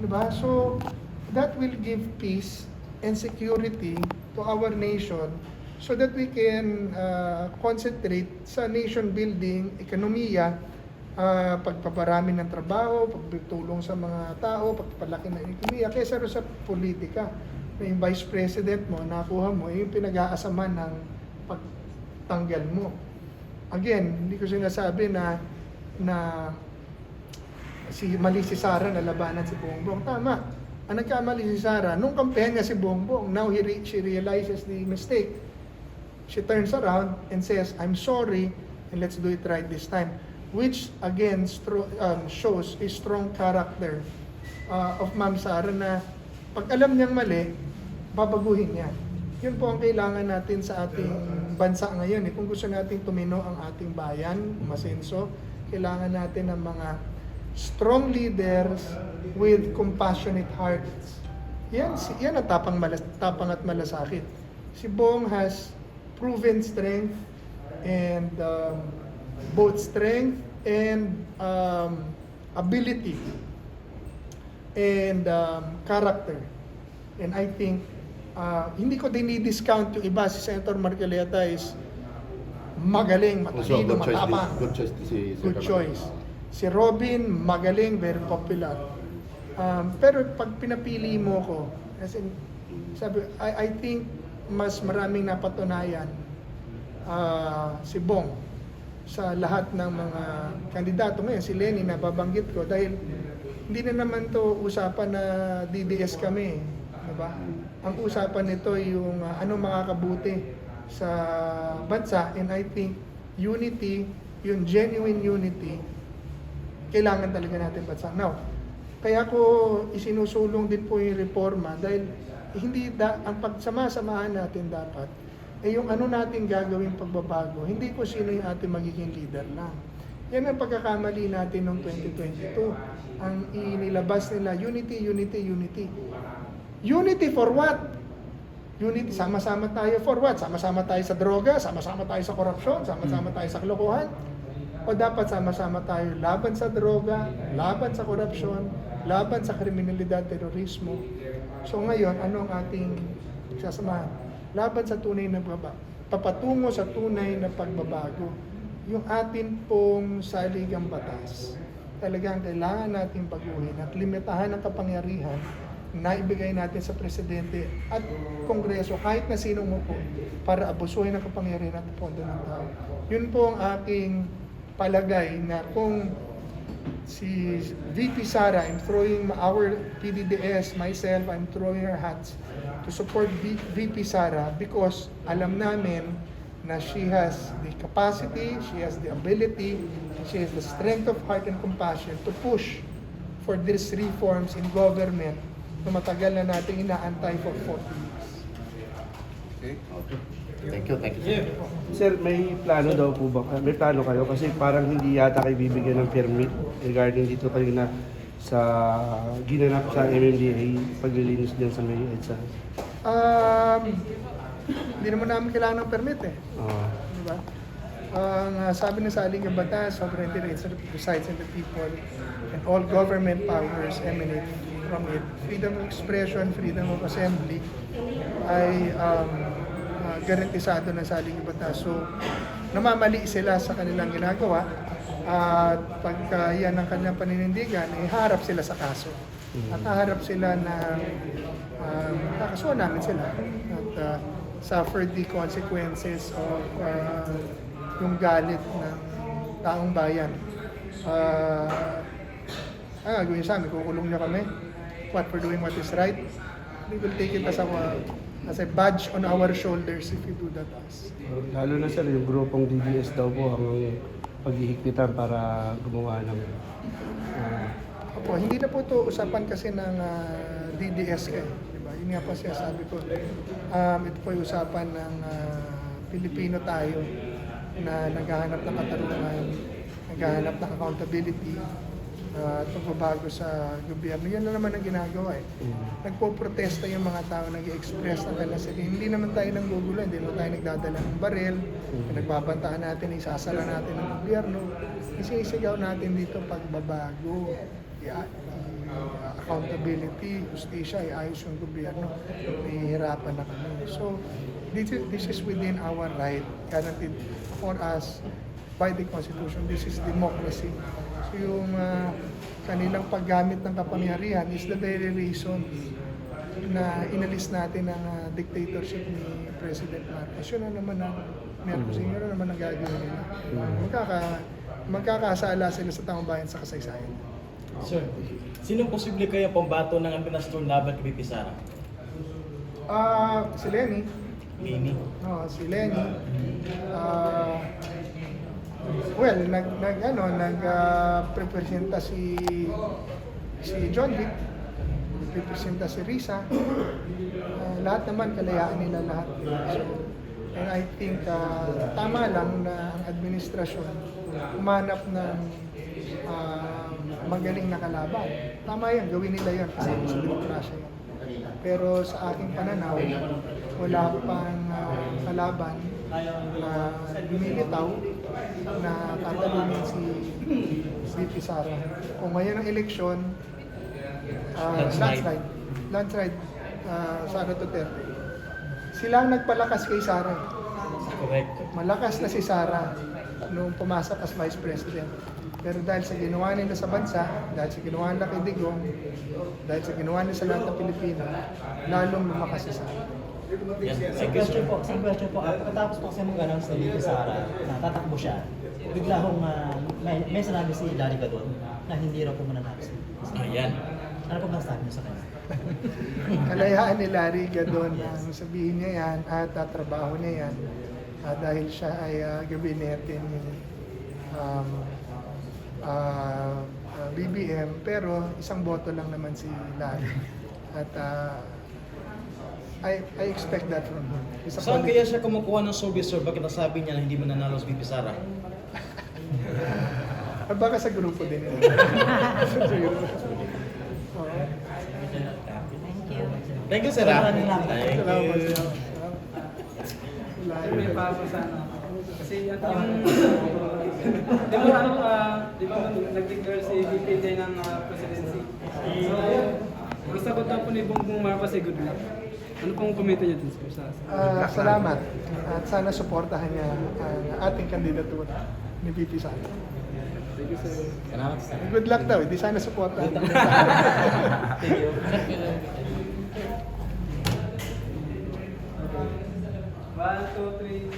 Diba? So, that will give peace and security to our nation so that we can concentrate sa nation building, ekonomiya, pagpaparami ng trabaho, pagtulong sa mga tao, pagpalaki ng ekonomiya, kaysa sa politika. Yung vice president mo, nakuha mo, yung pinag-aasaman ng pagtanggal mo. Again, hindi ko sinasabi na mali si Sara na labanan si Bongbong. Tama. Ang nagkamali si Sara, nung kampehan niya si Bongbong, now she realizes the mistake. She turns around and says, I'm sorry, and let's do it right this time. Which, again, shows a strong character of Ma'am Sara na pag alam niyang mali, babaguhin niya. Yun po ang kailangan natin sa ating bansa ngayon. Kung gusto nating tumino ang ating bayan, umasenso, kailangan natin ng mga strong leaders with compassionate hearts. Yan ang tapang at malasakit. Si Bong has proven strength and both strength and ability and character. And I think hindi ko dinidiscount yung iba. Si Senator Marcoleta is magaling, matalino, matapang. Good choice. Si Robin, magaling, very popular. Pero pag pinapili mo ko, I think mas maraming napatunayan si Bong sa lahat ng mga kandidato ngayon. Si Lenny, nababanggit ko dahil hindi na naman to usapan na DDS kami. Diba? Ang usapan nito yung ano makakabuti sa bansa, and I think unity, yung genuine unity, kailangan talaga natin bansa. Now, kaya ko isinusulong din po yung reforma dahil ang pagsama-samahan natin dapat yung ano natin gagawing pagbabago, hindi ko sino yung ating magiging leader lang. Yan ang pagkakamali natin noong 2022. Ang inilabas nila, unity, unity, unity. Unity for what? Unity, sama-sama tayo for what? Sama-sama tayo sa droga, sama-sama tayo sa korupsyon, sama-sama tayo sa kalokohan. O dapat sama-sama tayo laban sa droga, laban sa korupsyon, laban sa kriminalidad, terorismo. So ngayon, ano ang ating sasamahan? Laban sa tunay na papatungo sa tunay na pagbabago. Yung atin pong saligang batas, talagang kailangan nating baguhin at limitahan ang kapangyarihan na ibigay natin sa Presidente at Kongreso, kahit na sinong mupo, para abusuhin ang kapangyarihan at pondo ng tao. Yun po ang aking palagay na kung si VP Sara, I'm throwing our PDDS, myself, I'm throwing our hats to support VP Sara because alam namin na she has the capacity, she has the ability, she has the strength of heart and compassion to push for these reforms in government na matagal na natin inaantay for 40 years. Okay. Thank you, sir. Sir, may plano daw po ba? May plano kayo? Kasi parang hindi yata kayo bibigyan ng permit regarding dito kayo na sa ginanap sa MMDA paglilinis dyan sa may EDSA. Hindi naman namin kailangan ng permit eh. Diba? Ang sabi ng saligang batas, sovereignty resides in the people and all government powers emanate from it. Freedom of expression, freedom of assembly ay garantisado ng saligang batas. So, namamali sila sa kanilang ginagawa at pagka yan ang kanilang paninindigan, harap sila sa kaso. At haharap sila na kakasuhan namin sila at suffer the consequences of yung galit ng taong bayan. Gawin sa amin, kukulong niya kami. What, for doing what is right? We will take it as a badge on our shoulders if you do that us. Lalo na sir, yung grupong DDS daw po ang paghihigpitan para gumawa ng... Opo, hindi na po ito usapan kasi ng DDS eh. Diba? Yun nga po siya sabi ko. Ito po yung usapan ng Pilipino tayo na naghahanap ng katarungan, naghahanap ng accountability, pagbabago sa gobyerno. Yan na naman ang ginagawa eh. Nagpo-protesta yung mga tao, nag-i-express ng kanilang sarili. Hindi naman tayo nanggugulo, hindi naman tayo nagdadala ng baril, nagbabantaan natin, isasara natin ng gobyerno. Isisigaw natin dito pagbabago. accountability, justisya, iayos yung gobyerno, nahihirapan na kami. So, this is within our right, guaranteed for us by the Constitution. This is democracy. So, yung kanilang paggamit ng kapangyarihan is the very reason na inalis natin ang dictatorship ni President Marcos. Yun na naman ang yun na naman ang gagawin nila. Magkakasala sila sa taong bayan sa kasaysayan. Sir, sinong posible kaya pambato ng ambinastor laban kay BP Sara? Si Lenny. Lenny. Si Lenny. Nagpresenta si John Vic, nagpresenta si Risa. Lahat naman kalayaan nila lahat. So, and I think tama lang na ang administrasyon humanap ng magaling na kalaban. Tama yan, gawin nila yan kasi sa demokrasya yan. Pero sa aking pananaw, wala pang kalaban na lumilitaw na tatalunin si VP Sara. Kung ngayon ang eleksyon, landslide, Sara Duterte. Sila ang nagpalakas kay Sara. Correct. Malakas na si Sara nung pumasok as Vice President. Pero dahil sa ginawa nila sa bansa, dahil sa ginawa nila kay Digong, dahil sa ginawa nila sa lahat ng Pilipino, lalong lumakas si Sara. Same question po. Pagkatapos po kasi mga announce ni VP Sara na tatakbo siya, bigla hong may sinabi si Larry Gadon na hindi raw po mananalo. Ayan. Ano po bang sabi niyo sa kanya? Kalayaan ni Larry Gadon na sabihin niya yan at tatrabaho niya yan dahil siya ay gabinete ni BBM, pero isang boto lang naman si Larry. At I expect that from him. Saan kaya siya kumukuha ng service, sir? Bakit nasabi niya na hindi mananalo si BP Sara? At baka sa grupo din nila. Thank you, sir. Maraming salamat. Thank Salamat. you. May papo sana. Kasi at yung di ba nag-declare si VP din ng presidency. So, ang sagot na po ni Bongbong Marcos ay good luck. Ano pong komento niya dun sa Salamat. At sana suportahan niya ang ating kandidatura ni VP Sara. Thank you, sir. Salamat, sir. Good luck daw. Di sana suportahan. Thank you. 1, 2, 3.